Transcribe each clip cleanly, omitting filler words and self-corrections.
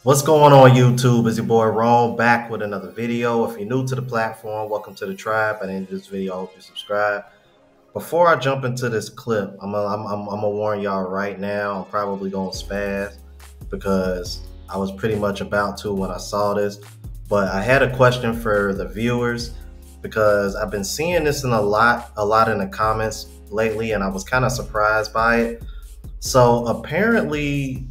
What's going on YouTube? It's your boy Rome back with another video. If you're new to the platform, welcome to the tribe. At the end of this video, I hope you subscribe. Before I jump into this clip, I'm gonna warn y'all right now, I'm probably gonna spaz because I was pretty much about to when I saw this. But I had a question for the viewers because I've been seeing this in a lot in the comments lately, and I was kind of surprised by it. So apparently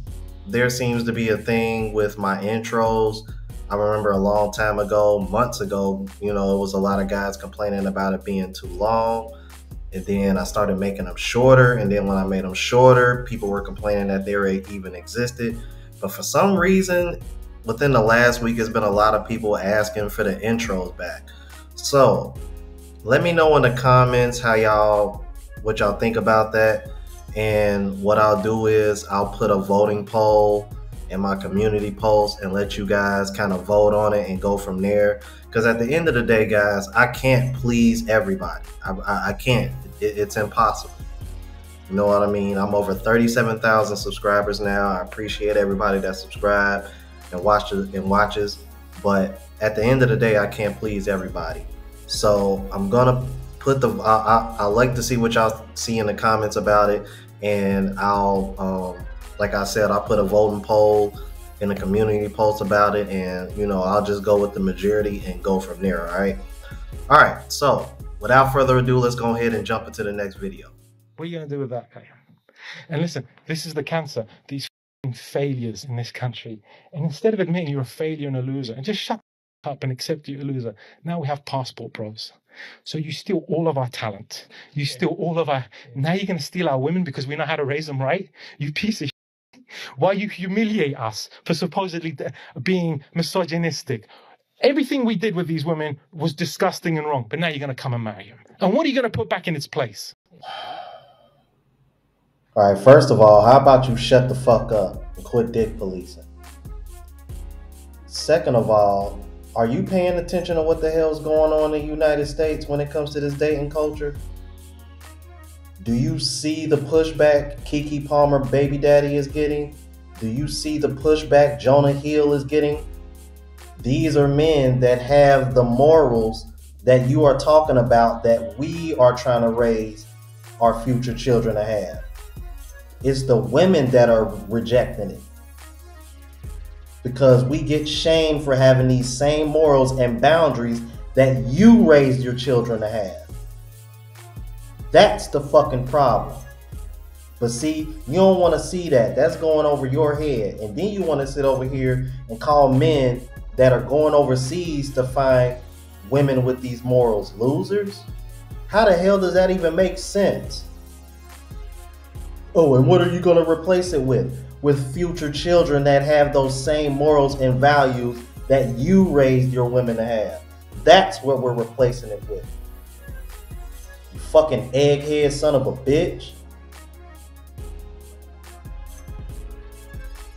there seems to be a thing with my intros. I remember a long time ago, months ago, it was a lot of guys complaining about it being too long. And then I started making them shorter. And then when I made them shorter, people were complaining that they even existed. But for some reason, within the last week, there's been a lot of people asking for the intros back. So let me know in the comments what y'all think about that. And what I'll do is I'll put a voting poll in my community post and let you guys kind of vote on it and go from there. Because at the end of the day, guys, I can't please everybody. I can't. It's impossible. You know what I mean? I'm over 37,000 subscribers now. I appreciate everybody that subscribed and watches. But at the end of the day, I can't please everybody. So I'm gonna put I like to see what y'all see in the comments about it, and I'll like I said, I'll put a voting poll in the community post about it, and I'll just go with the majority and go from there. All right, so without further ado, let's go ahead and jump into the next video. What are you going to do with that, Kay? And listen, this is the cancer, these failures in this country. And instead of admitting you're a failure and a loser, and just shut up and accept you're a loser, now we have passport bros. So you steal all of our talent. You steal all of our... Now you're going to steal our women because we know how to raise them right? You piece of shit. Why you humiliate us for supposedly being misogynistic? Everything we did with these women was disgusting and wrong, but now you're going to come and marry them. And what are you going to put back in its place? All right, first of all, how about you shut the fuck up and quit dick policing? Second of all, are you paying attention to what the hell's going on in the United States when it comes to this dating culture? Do you see the pushback Keke Palmer baby daddy is getting? Do you see the pushback Jonah Hill is getting? These are men that have the morals that you are talking about that we are trying to raise our future children to have. It's the women that are rejecting it, because we get shamed for having these same morals and boundaries that you raised your children to have. That's the fucking problem. But see, you don't want to see that. That's going over your head. And then you want to sit over here and call men that are going overseas to find women with these morals losers? How the hell does that even make sense? Oh, and what are you going to replace it with? With future children that have those same morals and values that you raised your women to have. That's what we're replacing it with. You fucking egghead son of a bitch.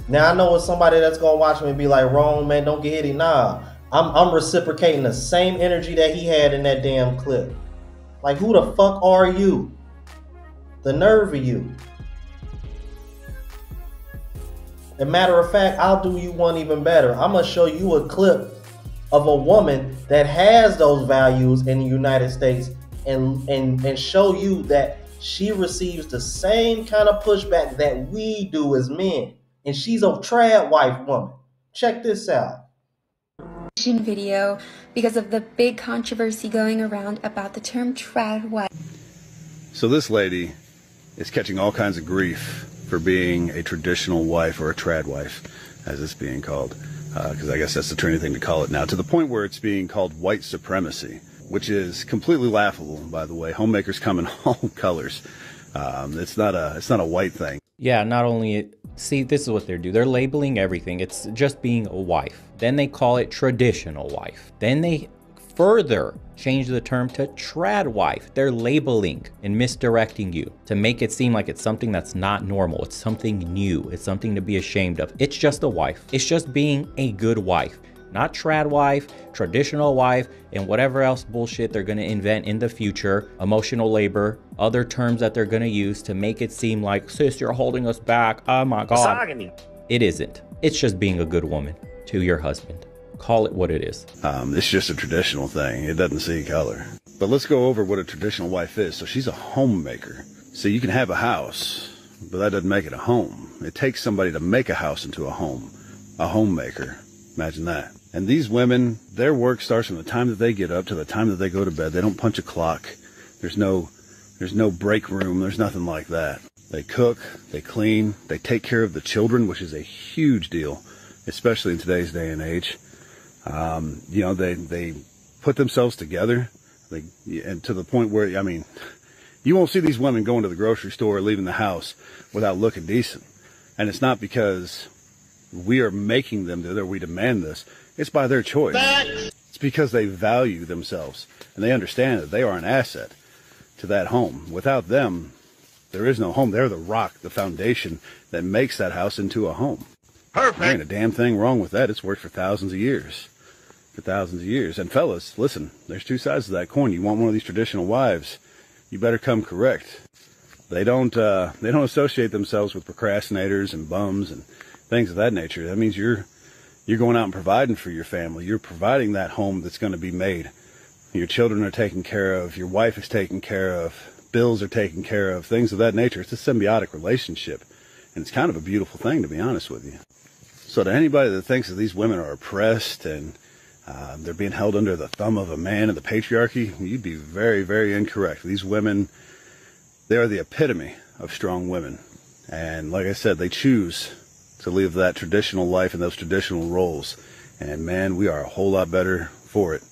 Now I know it's somebody that's gonna watch me and be like, "Wrong, man, don't get hitty." Nah, I'm reciprocating the same energy that he had in that damn clip. Like, who the fuck are you? The nerve of you. As a matter of fact, I'll do you one even better. I'm gonna show you a clip of a woman that has those values in the United States and show you that she receives the same kind of pushback that we do as men. And she's a trad wife woman. Check this out. Video because of the big controversy going around about the term trad wife. So this lady is catching all kinds of grief for being a traditional wife, or a trad wife, as it's being called, because I guess that's the trendy thing to call it now, to the point where it's being called white supremacy, which is completely laughable, by the way. Homemakers come in all colors. It's not a white thing. Yeah, not only, see, this is what they're doing. They're labeling everything. It's just being a wife. Then they call it traditional wife. Then they further change the term to trad wife. They're labeling and misdirecting you to make it seem like it's something that's not normal. It's something new. It's something to be ashamed of. It's just a wife. It's just being a good wife. Not trad wife, traditional wife, and whatever else bullshit they're going to invent in the future, emotional labor, other terms that they're going to use to make it seem like, sis, you're holding us back. Oh my God. Misogyny. It isn't. It's just being a good woman to your husband. Call it what it is. It's just a traditional thing. It doesn't see color. But let's go over what a traditional wife is. So she's a homemaker. So you can have a house, but that doesn't make it a home. It takes somebody to make a house into a home. A homemaker. Imagine that. And these women, their work starts from the time that they get up to the time that they go to bed. They don't punch a clock. There's no break room. There's nothing like that. They cook, they clean, they take care of the children, which is a huge deal, especially in today's day and age. You know, they put themselves together, and to the point where, I mean, you won't see these women going to the grocery store or leaving the house without looking decent. And it's not because we are making them do it or we demand this. It's by their choice. It's because they value themselves and they understand that they are an asset to that home. Without them, there is no home. They're the rock, the foundation that makes that house into a home. Perfect. There ain't a damn thing wrong with that. It's worked for thousands of years. For thousands of years. And fellas, listen, there's two sides to that coin. You want one of these traditional wives, you better come correct. They don't associate themselves with procrastinators and bums and things of that nature. That means you're going out and providing for your family. You're providing that home that's going to be made. Your children are taken care of. Your wife is taken care of. Bills are taken care of. Things of that nature. It's a symbiotic relationship. And it's kind of a beautiful thing, to be honest with you. So to anybody that thinks that these women are oppressed and they're being held under the thumb of a man and the patriarchy, you'd be very, very incorrect. These women, they are the epitome of strong women. And like I said, they choose to live that traditional life and those traditional roles. And man, we are a whole lot better for it.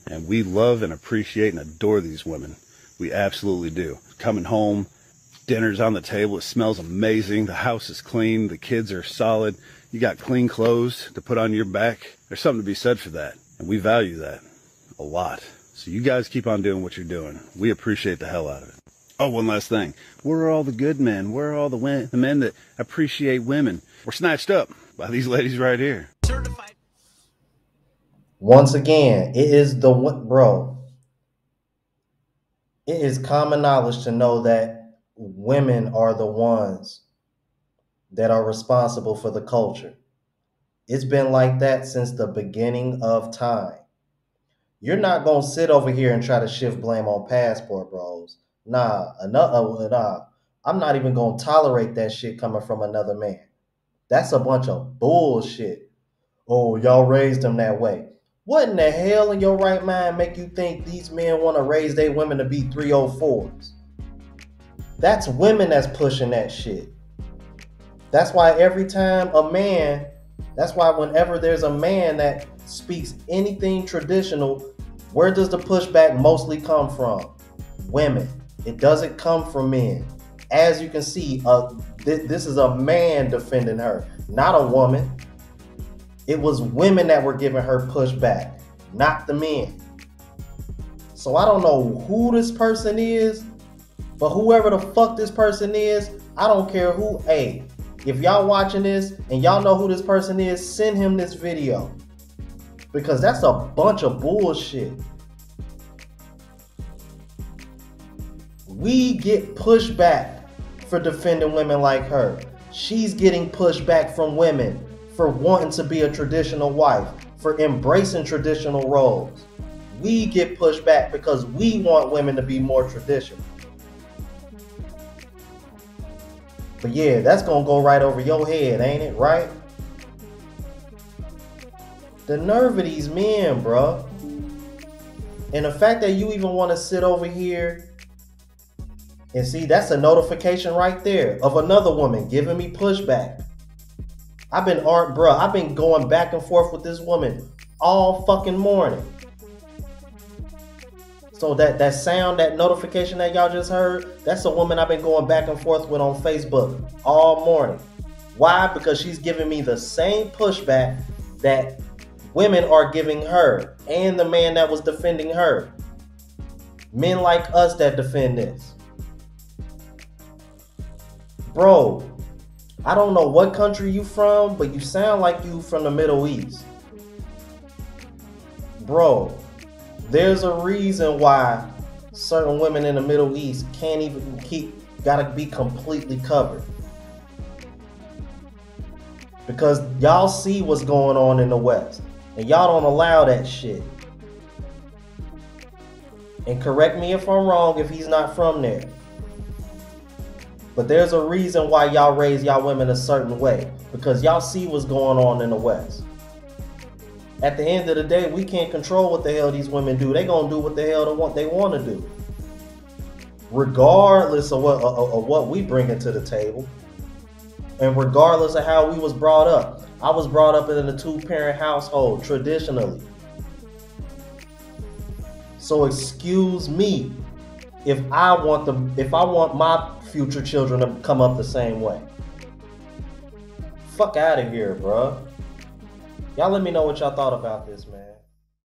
And we love and appreciate and adore these women. We absolutely do. Coming home, dinner's on the table, it smells amazing, the house is clean, the kids are solid, you got clean clothes to put on your back. There's something to be said for that. And we value that a lot. So you guys keep on doing what you're doing. We appreciate the hell out of it. Oh, one last thing. Where are all the good men? Where are all the men that appreciate women? We're snatched up by these ladies right here. Certified. Once again, it is it is common knowledge to know that women are the ones that are responsible for the culture. It's been like that since the beginning of time. You're not going to sit over here and try to shift blame on Passport Bros. Nah. I'm not even going to tolerate that shit coming from another man. That's a bunch of bullshit. Oh, y'all raised them that way. What in the hell in your right mind make you think these men want to raise their women to be 304s? That's women that's pushing that shit. That's why whenever there's a man that speaks anything traditional, where does the pushback mostly come from? Women. It doesn't come from men. As you can see, this is a man defending her, not a woman. It was women that were giving her pushback, not the men. So I don't know who this person is, but whoever the fuck this person is, I don't care who. Hey, if y'all watching this and y'all know who this person is, send him this video. Because that's a bunch of bullshit. We get pushback for defending women like her. She's getting pushback from women for wanting to be a traditional wife, for embracing traditional roles. We get pushback because we want women to be more traditional. But yeah, that's gonna go right over your head, ain't it, right? The nerve of these men, bro. And the fact that you even want to sit over here and see, that's a notification right there of another woman giving me pushback. I've been going back and forth with this woman all fucking morning. So that sound, that notification that y'all just heard, that's a woman I've been going back and forth with on Facebook all morning. Why? Because she's giving me the same pushback that women are giving her and the man that was defending her. Men like us that defend this. Bro, I don't know what country you from, but you sound like you from the Middle East. Bro, there's a reason why certain women in the Middle East can't even gotta be completely covered. Because y'all see what's going on in the West. And y'all don't allow that shit. And correct me if I'm wrong if he's not from there. But there's a reason why y'all raise y'all women a certain way. Because y'all see what's going on in the West. At the end of the day, we can't control what the hell these women do. They gonna do what the hell they want to do. Regardless of what we bring into the table. And regardless of how we was brought up. I was brought up in a 2-parent household, traditionally. So excuse me if I want my future children to come up the same way. Fuck out of here, bro. Y'all let me know what y'all thought about this, man.